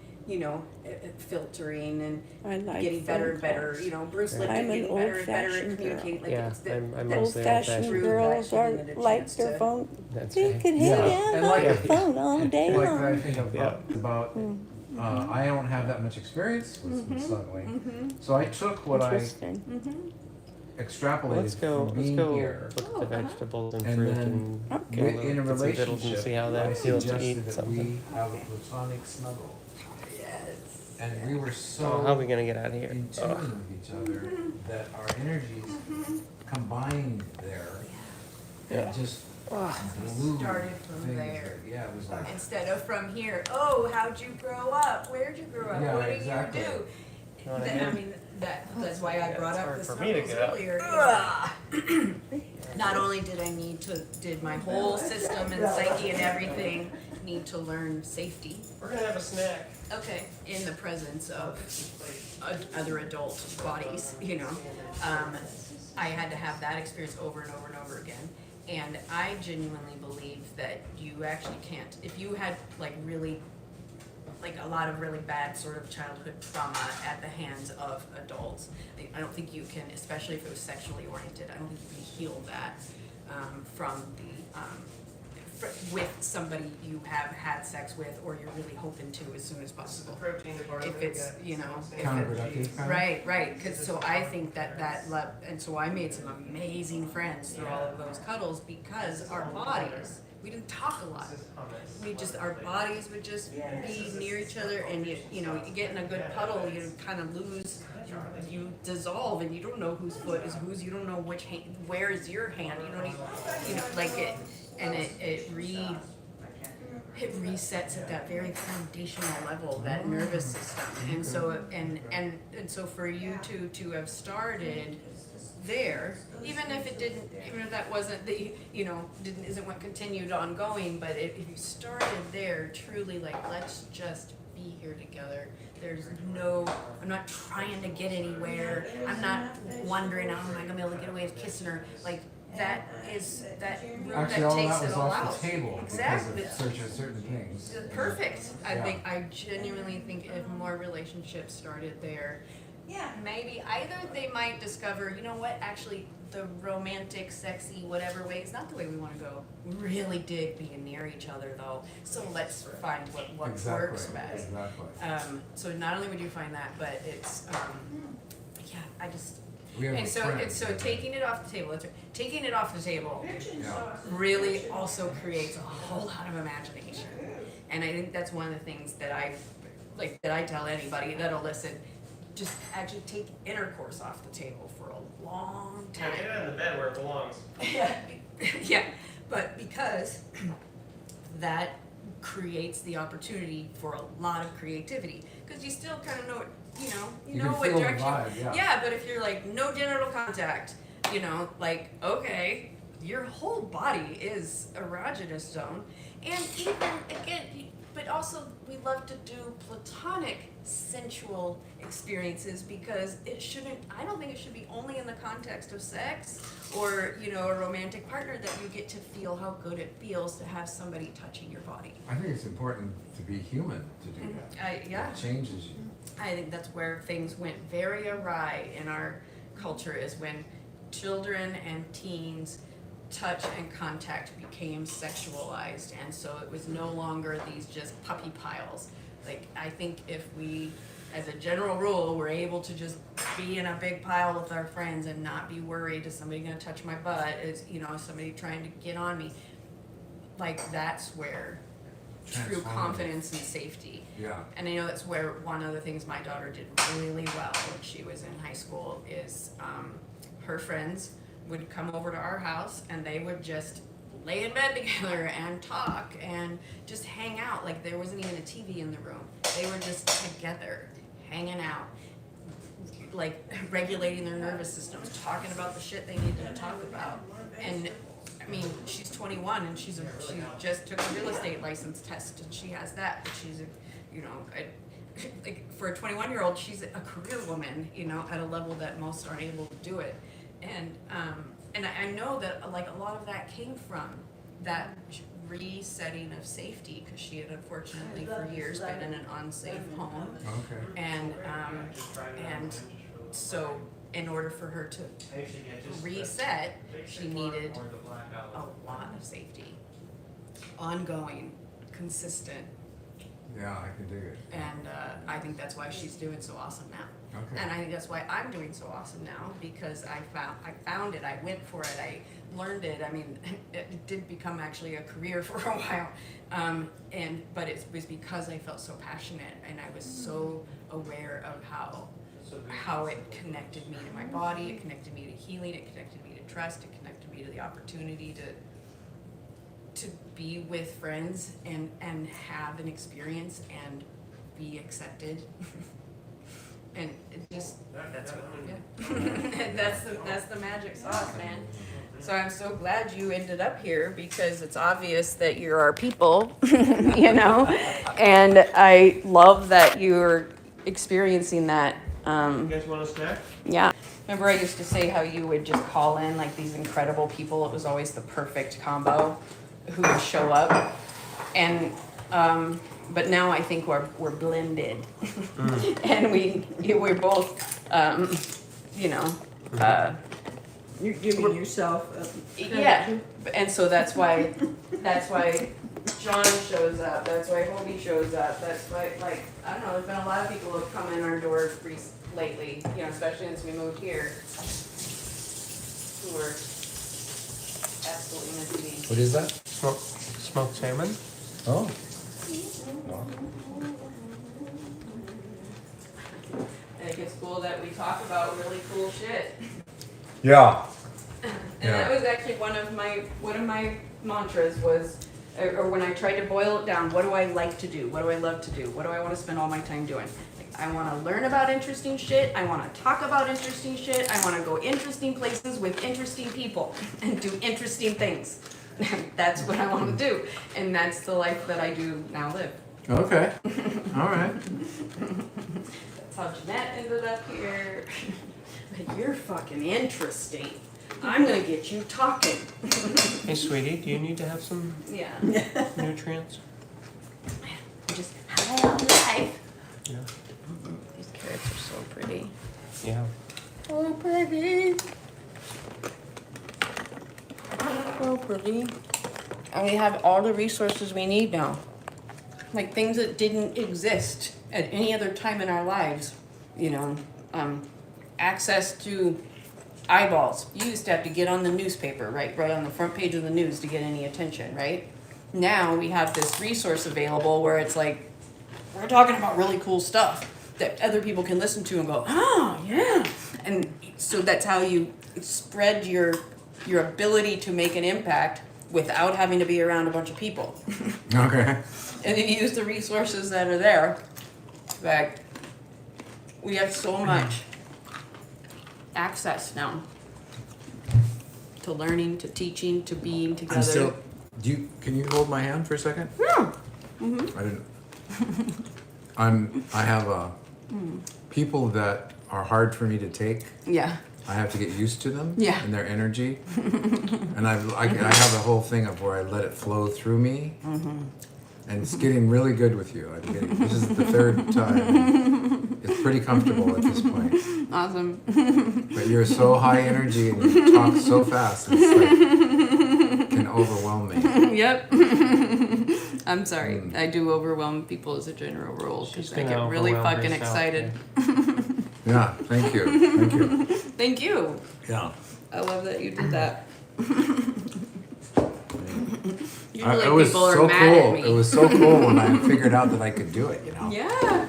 filtering and I like getting better phone and better. calls. Bruce Lipton I'm an getting better and better at old-fashioned girl. communicating. Like Yeah, it's the, I'm that's mostly Old-fashioned old-fashioned. girls are Giving it a like chance their to- phone. That's They right. could Yeah. hang out And on like- their phone all day Like I long. think about I don't have that much experience with snuggling, so I took what I Interesting. extrapolated Let's go. from Let's being go here. look at the vegetables and And fruit then and Okay. in a get some vittles and relationship, see how that I feels to suggested eat that something. we have a platonic snuggle, Yes. and we were So how are we so gonna get out of here? in tune with each other that our energies combined there Yeah. and just blew Started from things there. that- Yeah, it was like Instead of from here, oh, how'd you grow up? Where'd you grow up? Yeah, What exactly. do you do? You know what I I mean? mean, that's why I Yeah, brought it's up hard the for me to snuggles get up. earlier. Not only did my whole system and psyche and everything need to learn safety, We're gonna have a snack. okay, in the presence of other adult bodies, I had to have that experience over and over and over again. And I genuinely believe that you actually can't, if you had like a lot of really bad sort of childhood trauma at the hands of adults, I don't think you can, especially if it was sexually oriented, I don't think you can heal that from with somebody you have had sex with or you're really hoping to as soon as possible. Protein bar. If it's, counterproductive kind of. Right, because so I think and so I made some amazing friends through all of those cuddles because our bodies, we didn't talk a lot. Our bodies would just be near each other and you get in a good puddle, you kind of lose, you dissolve and you don't know whose foot is whose, you don't know which hand, where is your hand, you don't even, like it, and it resets at that very foundational level, that nervous system. And so and so for you to have started there, even if that wasn't isn't what continued ongoing, but if you started there truly, like, let's just be here together. I'm not trying to get anywhere. I'm not wondering, oh, am I gonna be able to get away with kissing her? Like, that room Actually, that all takes that was it all off out. the table Exactly. because of certain things. Perfect. Yeah. I genuinely think if more relationships started there, maybe either they might discover, you know what, actually the romantic, sexy, whatever way is not the way we want to go. We really dig being near each other though, so let's find what Exactly. works best. Exactly. So not only would you find that, but it's I just. We have And a so, friend. and so taking it off the table, taking it off the table Yeah. really also creates a whole lot of imagination. And I think that's one of the things that I tell anybody that'll listen, just actually take intercourse off the table for a long Yeah, time. get it in the bed where it belongs. Yeah, but because that creates the opportunity for a lot of creativity, because you still kind of know what, you know can what feel the direction. vibe, yeah. But if you're like no genital contact, like, okay, your whole body is erogenous zone, and even again, but also we love to do platonic sensual experiences because I don't think it should be only in the context of sex or, a romantic partner that you get to feel how good it feels to have somebody touching your body. I think it's important to be human to do that. Yeah. It changes you. I think that's where things went very awry in our culture, is when children and teens touch and contact became sexualized, and so it was no longer these just puppy piles. Like, I think if we, as a general rule, were able to just be in a big pile with our friends and not be worried, is somebody gonna touch my butt, is somebody trying to get on me, like, that's where true Transformative. confidence and safety. Yeah. And I know that's where one of the things my daughter did really well when she was in high school is her friends would come over to our house and they would just lay in bed together and talk and just hang out. Like, there wasn't even a TV in the room. They were just together, hanging out, like regulating their nervous systems, talking about the shit they needed to talk about. And I mean, she's 21 and she just took a real estate license test and she has that. But she's like, for a 21-year-old, she's a career woman, at a level that most aren't able to do it. And I know that, like, a lot of that came from that resetting of safety, because she had unfortunately for years been in an unsafe home. Okay. And so in order for her to reset, she needed a lot of safety. Ongoing, consistent. Yeah, I can dig it. And I think that's why she's doing so awesome now. Okay. And I think that's why I'm doing so awesome now, because I found it, I went for it, I learned it. I mean, it did become actually a career for a while. But it was because I felt so passionate, and I was so aware of how it connected me to my body, it connected me to healing, it connected me to trust, it connected me to the opportunity to be with friends and have an experience and be accepted. And it just, that's what, yeah. that's the magic sauce, man. So I'm so glad you ended up here, because it's obvious that you're our people, you know? And I love that you're experiencing that. You guys want a snack? Yeah. Remember I used to say how you would just call in like these incredible people. It was always the perfect combo who would show up. And but now I think we're blended. And we're both you know You're giving yourself yeah. And so that's why John shows up, that's why Hobie shows up, that's why, like, I don't know, there's been a lot of people who have come in our door lately, you know, especially since we moved here, who are absolutely meant to be. What is that? Smoked salmon. Oh. I think it's cool that we talk about really cool shit. Yeah. And that was actually one of my mantras was, or when I tried to boil it down, what do I like to do? What do I love to do? What do I want to spend all my time doing? Like, I want to learn about interesting shit. I want to talk about interesting shit. I want to go interesting places with interesting people and do interesting things. That's what I want to do. And that's the life that I do now live. Okay. All right. That's how Jeanette ended up here. But you're fucking interesting. I'm gonna get you talking. Hey, sweetie, do you need to have some Yeah. nutrients? Just high on life. Yeah. These carrots are so pretty. Yeah. So pretty. So pretty. And we have all the resources we need now. Like things that didn't exist at any other time in our lives. You know, access to eyeballs. You used to have to get on the newspaper, right on the front page of the news to get any attention, right? Now we have this resource available where it's like, we're talking about really cool stuff that other people can listen to and go, oh, yeah. And so that's how you spread your ability to make an impact without having to be around a bunch of people. Okay. And then you use the resources that are there. In fact, we have so much access now to learning, to teaching, to being together. I'm still. Can you hold my hand for a second? Yeah. I didn't. I have people that are hard for me to take. Yeah. I have to get used to them. Yeah. And their energy. And I have a whole thing of where I let it flow through me. And it's getting really good with you. This is the third time. It's pretty comfortable at this point. Awesome. But you're so high energy and you talk so fast. It's like can overwhelm me. Yep. I'm sorry. I do overwhelm people as a general rule because I get really fucking excited. Yeah. Thank you. Thank you. Thank you. Yeah. I love that you did that. It Usually was people are so mad cool. at me. It was so cool when I figured out that I could do it. You know. Yeah.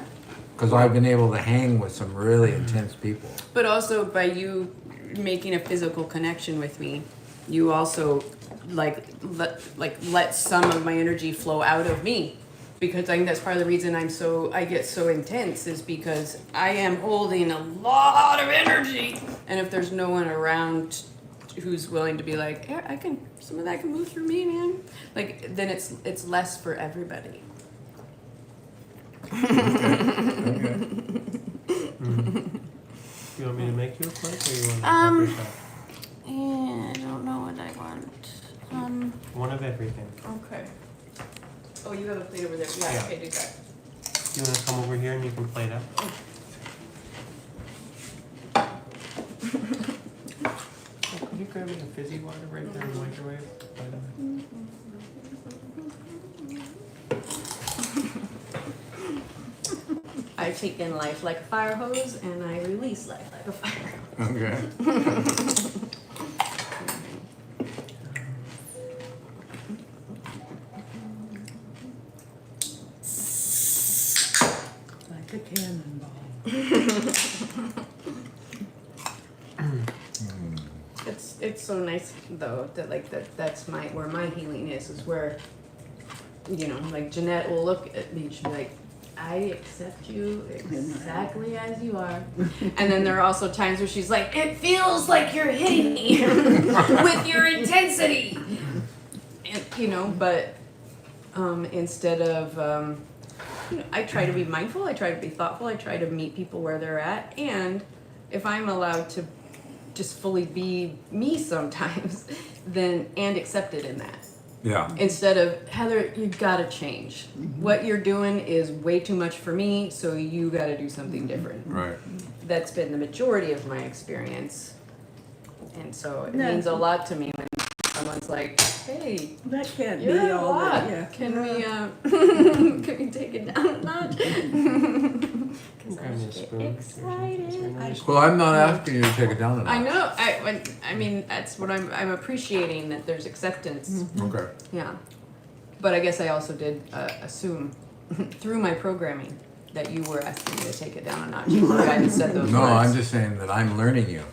Because I've been able to hang with some really intense people. But also by you making a physical connection with me, you also let some of my energy flow out of me. Because I think that's part of the reason I get so intense is because I am holding a lot of energy. And if there's no one around who's willing to be like, yeah, some of that can move through me, man. Like, then it's less for everybody. Okay. You want me to make you a plate, or you want to help yourself? Yeah, I don't know what I want. One of everything. Okay. Oh, you have a plate over there. Yeah, Yeah. okay, do that. You want to come over here and you can plate up? Could you grab me a fizzy water right there in the microwave? By the way? I take in life like a fire hose, and I release life like a fire hose. Okay. Like a cannonball. It's so nice though that like that's where my healing is where, you know, like Jeanette will look at me, she'll be like, I accept you exactly as you are. And then there are also times where she's like, it feels like you're hitting me with your intensity. And, you know, but instead of, you know, I try to be mindful, I try to be thoughtful, I try to meet people where they're at. And if I'm allowed to just fully be me sometimes, then, and accepted in that. Yeah. Instead of, Heather, you gotta change. What you're doing is way too much for me, so you gotta do something different. Right. That's been the majority of my experience. And so it Yeah. means a lot to me when someone's like, hey, That can't be you're a all lot. that, yeah. Can we, can we take it down a notch? Because Grab me a I spoon. get excited. Well, I'm not asking you to take it down a notch. I know. I mean, that's what I'm appreciating, that there's acceptance. Okay. Yeah. But I guess I also did assume through my programming that you were asking me to take it down a notch. You hadn't said those No, words. I'm just saying that I'm learning you.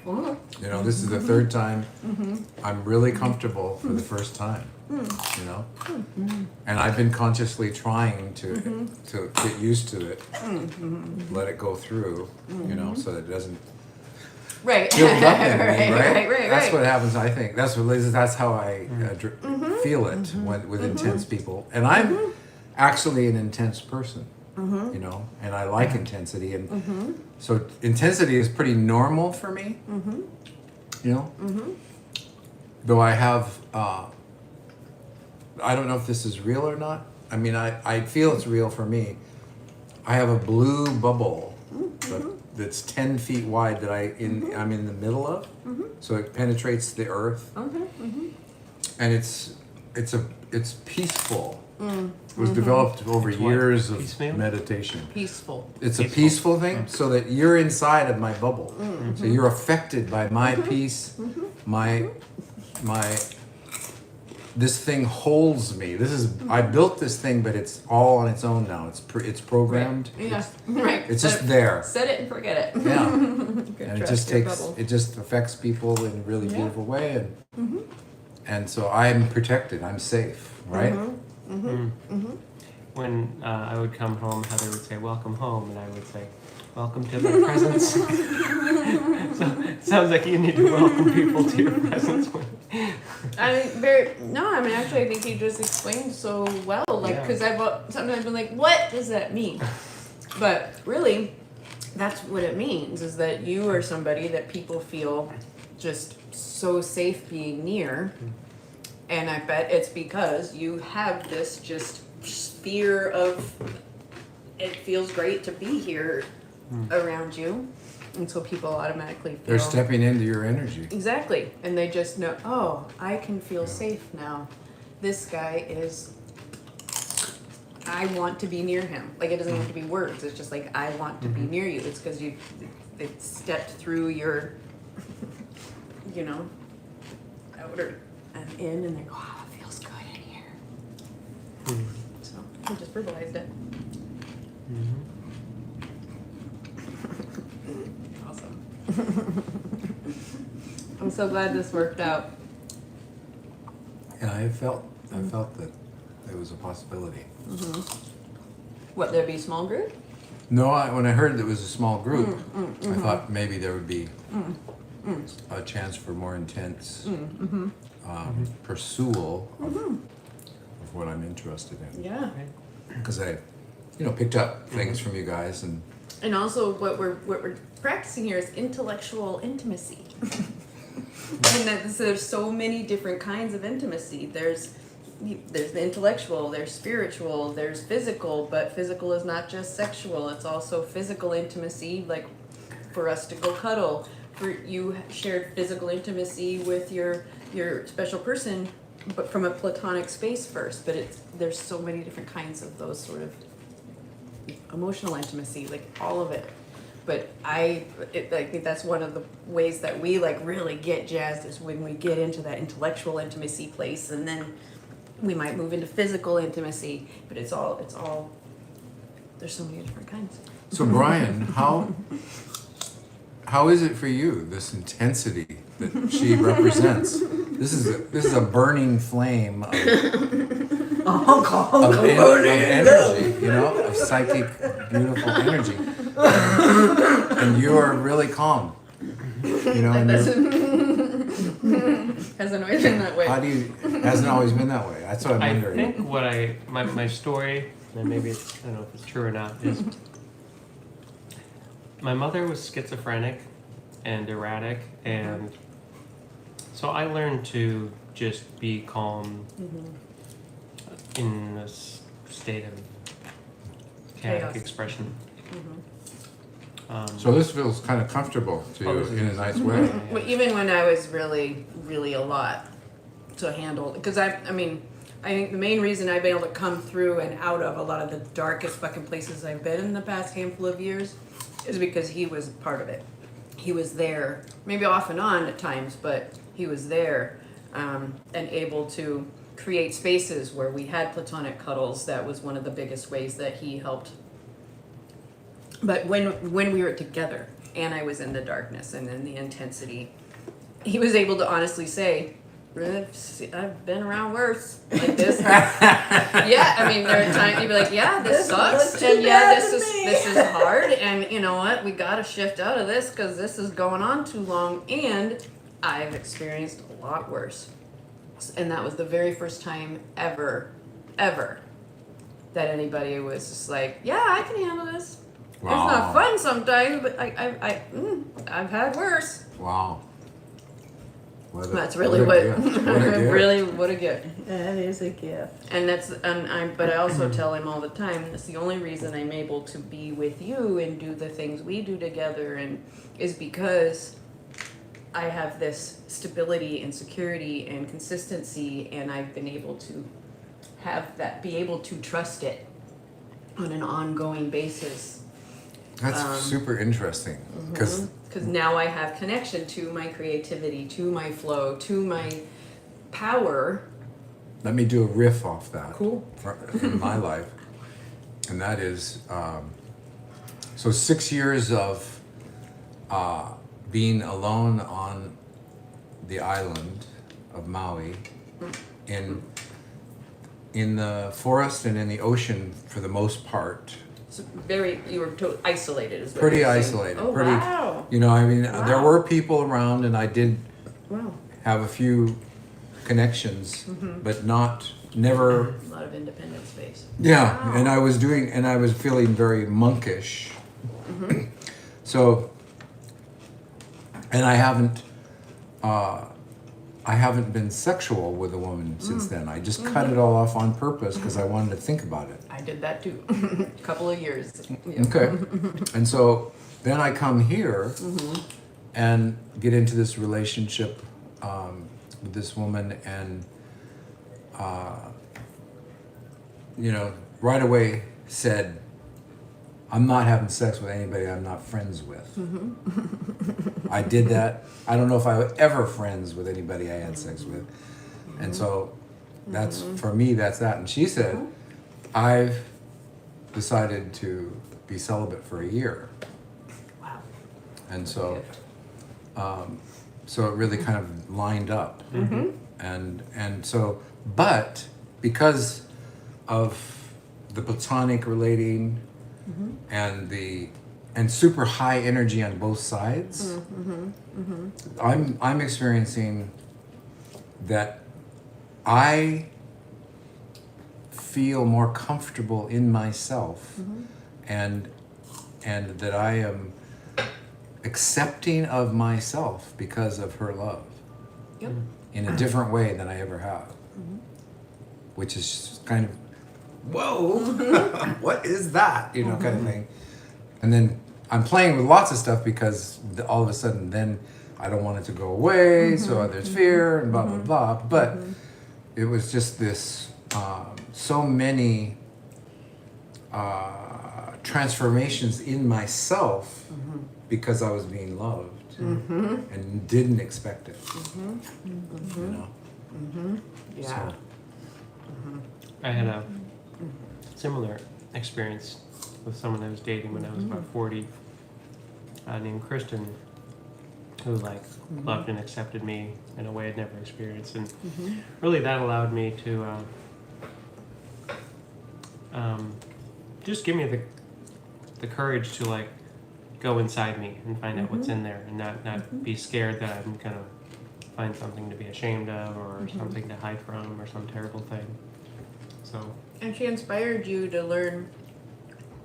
Well, You know, this is the third time I'm really comfortable for the first time. You know, and I've been consciously trying to get used to it, let it go through. You know, so that it doesn't right. build up in me. right. That's what happens. I think that's what Liz. That's how I feel it when with intense people, and I'm actually an intense person. You know, and I like intensity, and so intensity is pretty normal for me. You know, though I have, I don't know if this is real or not. I mean, I feel it's real for me. I have a blue bubble that's 10 feet wide that I'm in the middle of, so it penetrates the earth, and it's peaceful. It was developed over It's what? years of Piecemeal? meditation. Peaceful. It's a Peaceful. peaceful thing, so that you're inside of my bubble. So you're affected by my peace, my this thing holds me. I built this thing, but it's all on its own now. It's programmed. Yeah. Right. It's just there. Set it and forget it. Yeah. Good And it trust just your takes bubble. it just affects people in a really Yeah. beautiful way, and so I'm protected. I'm safe, right? When I would come home, Heather would say, "Welcome home," and I would say, "Welcome to my presence." So it sounds like you need to welcome people to your presence. I mean, actually, I think he just explained so well. Like, Yeah. because I've sometimes been like, what does that mean? But really, that's what it means, is that you are somebody that people feel just so safe being near. And I bet it's because you have this just sphere of, it feels great to be here around you. And so people automatically feel. They're stepping into your energy. Exactly. And they just know, oh, I can feel safe now. This guy is, I want to be near him. Like, it doesn't have to be words. It's just like, I want to be near you. It's because they've stepped through your, you know, outer and in, and they go, oh, it feels good in here. So I just verbalized it. Awesome. I'm so glad this worked out. Yeah, I felt that there was a possibility. What, there'd be a small group? No, when I heard it was a small group, I thought maybe there would be a chance for more intense pursual of what I'm interested in. Yeah. Because I, picked up things from you guys, and And also what we're practicing here is intellectual intimacy. And that, so there's so many different kinds of intimacy. There's the intellectual, there's spiritual, there's physical, but physical is not just sexual. It's also physical intimacy, like for us to go cuddle. For you shared physical intimacy with your special person, but from a platonic space first. But there's so many different kinds of those sort of emotional intimacy, like all of it. But I think that's one of the ways that we like really get jazzed is when we get into that intellectual intimacy place, and then we might move into physical intimacy. But it's all there's so many different kinds. So Brian, how is it for you, this intensity that she represents? This is a burning flame of energy, of psychic, beautiful energy. And you are really calm. And Hasn't always been that way. Hasn't always been that way. That's what I'm I wondering. think my story, and maybe I don't know if it's true or not, is my mother was schizophrenic and erratic, and so I learned to just be calm in a state of chaotic Chaos. expression. So this feels kind of comfortable to you in a nice way. Well, even when I was really, really a lot to handle, because I think the main reason I've been able to come through and out of a lot of the darkest fucking places I've been in the past handful of years is because he was part of it. He was there, maybe off and on at times, but he was there and able to create spaces where we had platonic cuddles. That was one of the biggest ways that he helped. But when we were together and I was in the darkness and in the intensity, he was able to honestly say, I've been around worse like this. Yeah, I mean, there are times you'd be like, yeah, this sucks, and yeah, this is hard, and you know what, we gotta shift out of this because this is going on too long, and I've experienced a lot worse. And that was the very first time ever that anybody was just like, yeah, I can handle this. Wow. It's not fun sometimes, but I've had worse. Wow. That's really what a gift. really what a gift. That is a gift. And but I also tell him all the time, that's the only reason I'm able to be with you and do the things we do together, and is because I have this stability and security and consistency, and I've been able to be able to trust it on an ongoing basis. That's super interesting because now I have connection to my creativity, to my flow, to my power. let me do a riff off that. Cool. In my life, and that is so 6 years of being alone on the island of Maui in the forest and in the ocean for the most part. So you were isolated is what Pretty you're saying. isolated. Oh, pretty, wow. There Wow. were people around, and I did Wow. have a few connections, but never. A lot of independent space. Yeah, Wow. and I was feeling very monkish. So, and I haven't been sexual with a woman since then. I just cut it all off on purpose because I wanted to think about it. I did that too. A couple of years. Yeah. Okay. And so then I come here and get into this relationship with this woman, and right away said, I'm not having sex with anybody I'm not friends with. I did that. I don't know if I was ever friends with anybody I had sex with. And so that's, for me, that's that. And she said, I've decided to be celibate for a year. Wow. And so, so it really kind of lined up. And so, but because of the platonic relating and super high energy on both sides, I'm experiencing that I feel more comfortable in myself, and that I am accepting of myself because of her love. Yep. In a different way than I ever have. Which is kind of, whoa, what is that? You know, kind of thing. And then I'm playing with lots of stuff because all of a sudden then I don't want it to go away, so there's fear and blah, blah, blah. But it was just this, so many transformations in myself because I was being loved and didn't expect it. You know? Yeah. So, I had a similar experience with someone I was dating when I was about 40, named Kristen, who like loved and accepted me in a way I'd never experienced, and really that allowed me to just give me the courage to like go inside me and find out what's in there, and not be scared that I'm gonna find something to be ashamed of or something to hide from or some terrible thing. So And she inspired you to learn.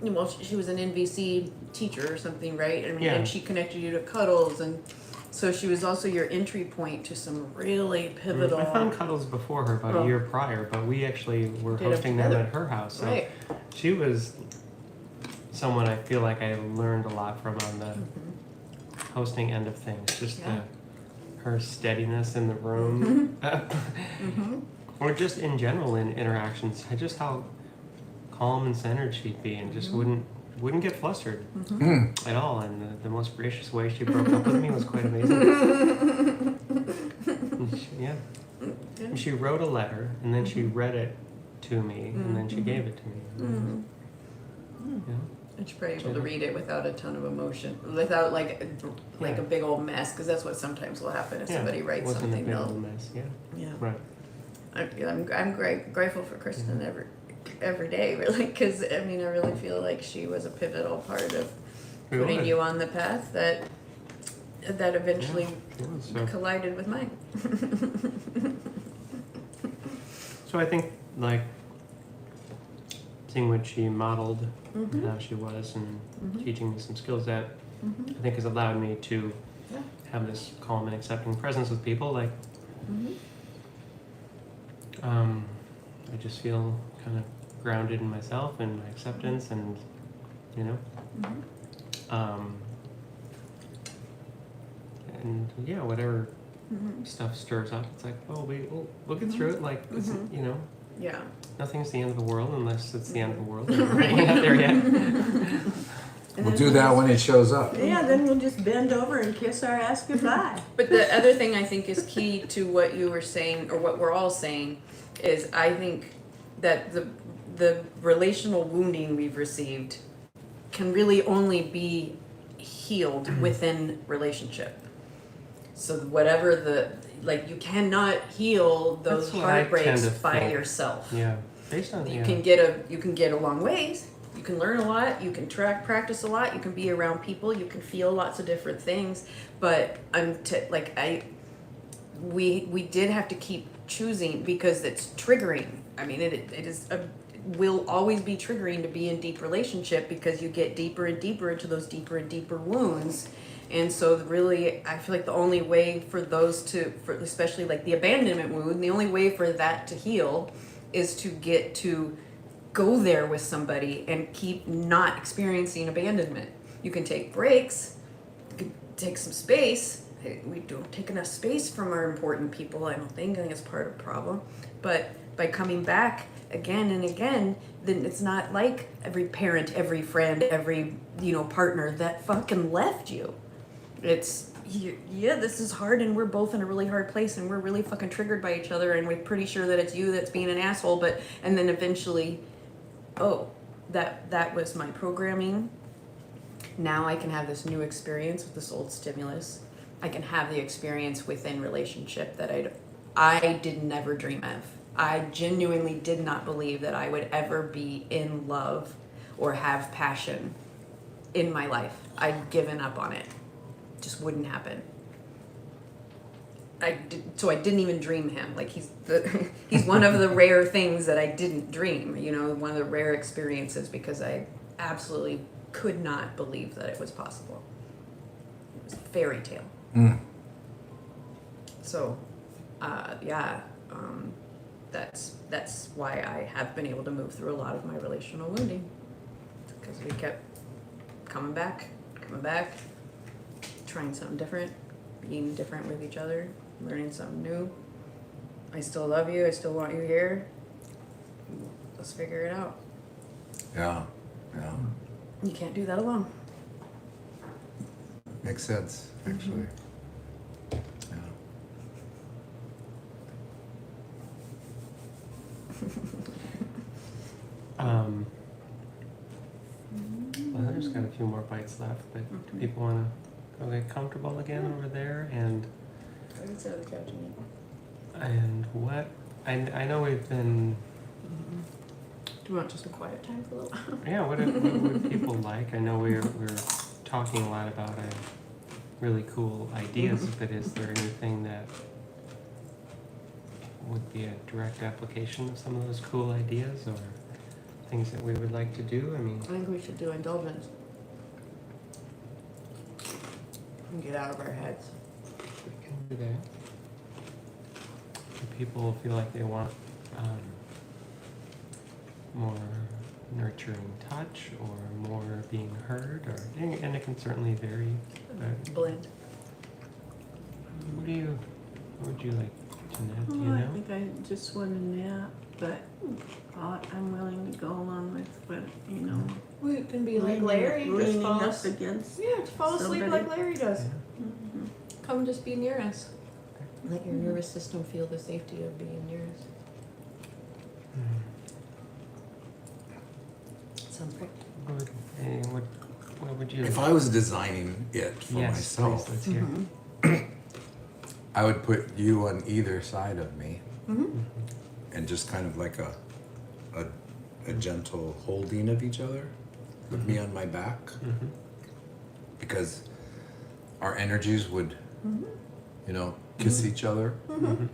Well, she was an NVC teacher or something, right? And, Yeah. and she connected you to cuddles, and so she was also your entry point to some really pivotal. I found Cuddles before her about a year prior, but we actually were Did them hosting them together. at her house. So Right. she was someone I feel like I learned a lot from on the hosting end of things. Just Yeah. her steadiness in the room, or just in general in interactions. Just how calm and centered she'd be, and just wouldn't get flustered at all. And the most gracious way she broke up with me was quite amazing. Yeah. And she wrote a letter, and then she read it to me, and then she gave it to me. Yeah. And you're probably able to read it without a ton of emotion, without like a big old mess, because that's what sometimes will happen if somebody writes wasn't something. a big They'll, old mess. Yeah. yeah. Right. I'm grateful for Kristen every day, really, because I mean I really feel like she was a pivotal part of She putting was. you on the path that eventually She was, so. collided with mine. So I think like seeing what she modeled and how she was and teaching me some skills that I think has allowed me to Yeah. have this calm and accepting presence with people. Like I just feel kind of grounded in myself and my acceptance, and you know, and yeah, whatever stuff stirs up, it's like, oh, we'll get through it. Like it's, you know, Yeah. nothing's the end of the world unless it's the end of the world. We're not there yet. we'll do that when it shows up. Yeah, then we'll just bend over and kiss our ass goodbye. But the other thing I think is key to what you were saying, or what we're all saying, is I think that the relational wounding we've received can really only be healed within relationship. So whatever you cannot heal those That's what I heartbreaks tend to by think. yourself. Yeah, based on You can get a long ways. You can learn a lot. You can practice a lot. You can be around people. You can feel lots of different things. But we did have to keep choosing because it's triggering. I mean, will always be triggering to be in deep relationship because you get deeper and deeper into those deeper and deeper wounds. And so really, I feel like the only way for those especially like the abandonment wound, the only way for that to heal is to get to go there with somebody and keep not experiencing abandonment. You can take breaks, you can take some space. We don't take enough space from our important people, I don't think. I think it's part of the problem. But by coming back again and again, then it's not like every parent, every friend, every partner that fucking left you. It's this is hard, and we're both in a really hard place, and we're really fucking triggered by each other, and we're pretty sure that it's you that's being an asshole. And then eventually, oh, that was my programming. Now I can have this new experience with this old stimulus. I can have the experience within relationship that I did never dream of. I genuinely did not believe that I would ever be in love or have passion in my life. I'd given up on it. Just wouldn't happen. So I didn't even dream him. Like he's one of the rare things that I didn't dream. One of the rare experiences, because I absolutely could not believe that it was possible. was a fairy tale. Mm. So, that's why I have been able to move through a lot of my relational wounding, because we kept coming back, trying something different, being different with each other, learning something new. I still love you. I still want you here. Let's figure it out. Yeah. Yeah. You can't do that alone. Makes sense, actually. Yeah. Well, there's got a few more bites left, but do people want to go get comfortable again over there? And I can sit on the couch and what I know we've been. do you want just a quiet time for a little while? Yeah, what would people like? I know we're talking a lot about really cool ideas, but is there anything that would be a direct application of some of those cool ideas, or things that we would like to do? I mean, I think we should do indulgence. And get out of our heads. we can do that. Do people feel like they want more nurturing touch, or more being heard, or and it can certainly vary. But Blend. what would you like, Jeanette? Do you Oh, I know? think I just want a nap, but I'm willing to go along with what, you know. We can be like Larry, just leaning fall up asleep. against. Yeah, just fall asleep somebody. like Larry does. Yeah. Come just be near us. Let your nervous system feel the safety of being near us. Sounds great. What would you? If I was designing it for yes, myself, please, let's hear. I would put you on either side of me, Mm-hmm. and just kind of like a gentle holding of each other, with me on my back, Mm-hmm. because our energies would, Mm-hmm. kiss each other. Mm-hmm.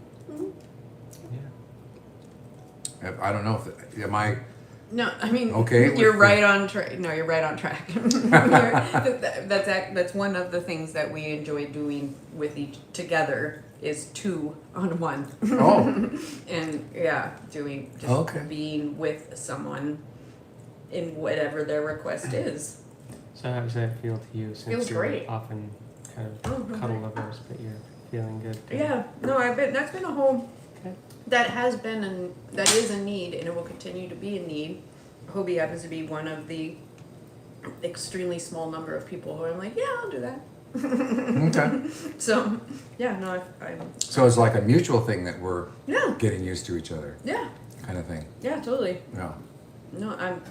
Yeah. I don't know if am I. No, I mean, Okay, you're with right on track. No, you're right on track. That's one of the things that we enjoy doing with each together is 2 on 1. Oh. And yeah, doing just Okay. being with someone in whatever their request is. So how does that feel to you? Since Feels you're great. often kind of Oh, okay. cuddle lovers, but you're feeling good. Too. Yeah, no, that's been a whole. Okay. That is a need, and it will continue to be a need. Hobie happens to be one of the extremely small number of people who I'm like, yeah, I'll do that. Okay. So, yeah, no, I'm So it's like a mutual thing that we're yeah, getting used to each other, yeah, kind of thing. yeah, totally. Yeah. No, I'm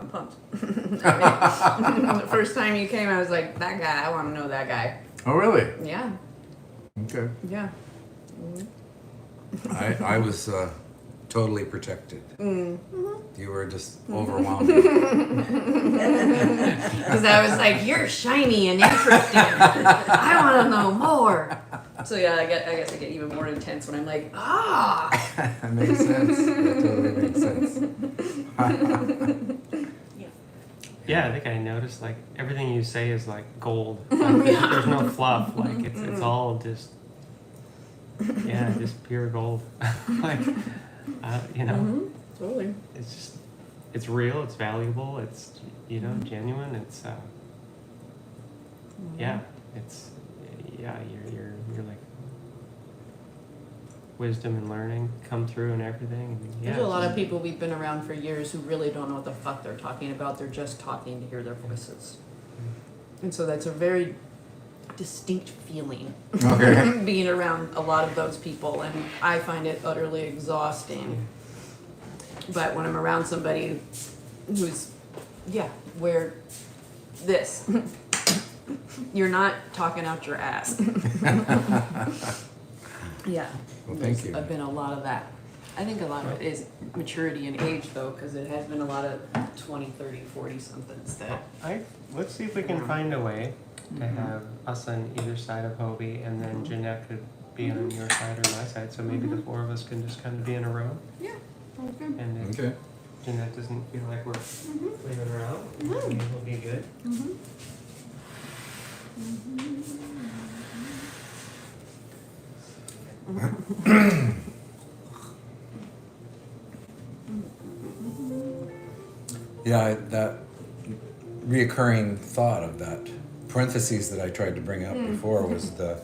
pumped. I mean, the first time you came, I was like, that guy, I want to know that guy. Oh, really? Yeah, Okay. yeah. I was totally protected. Mm-hmm. You were just overwhelmed. Because I was like, you're shiny and interesting. I want to know more. So yeah, I guess I get even more intense when I'm like, That makes sense. That totally makes sense. Yeah, I think I noticed like everything you say is like gold. Like, there's no fluff. Like it's all just just pure gold. Like totally. it's just it's real. It's valuable. It's genuine. It's it's you're like wisdom and learning come through and everything. And, There's a lot of people we've been around for years who really don't know what the fuck they're talking about. They're just talking to hear their voices. And so that's a very distinct feeling Okay. being around a lot of those people, and I find it utterly exhausting. But when I'm around somebody who's, where this, you're not talking out your ass. Yeah. Well, thank you. There's been a lot of that. I think a lot of it is maturity and age, though, because it has been a lot of 20, 30, 40 somethings that. Let's see if we can find a way to have us on either side of Hobie, and then Jeanette could be on your side or my side. So maybe the 4 of us can just kind of be in a row. Yeah. Okay. And if Okay. Jeanette doesn't feel like we're leaving her out, maybe we'll be good. Yeah, that reoccurring thought of that parentheses that I tried to bring up before was there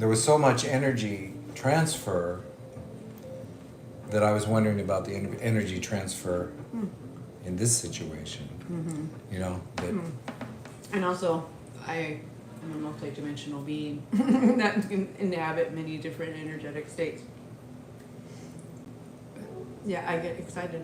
was so much energy transfer that I was wondering about the energy transfer in this situation. You know, that And also, I am a multidimensional being that can inhabit many different energetic states. Yeah, I get excited.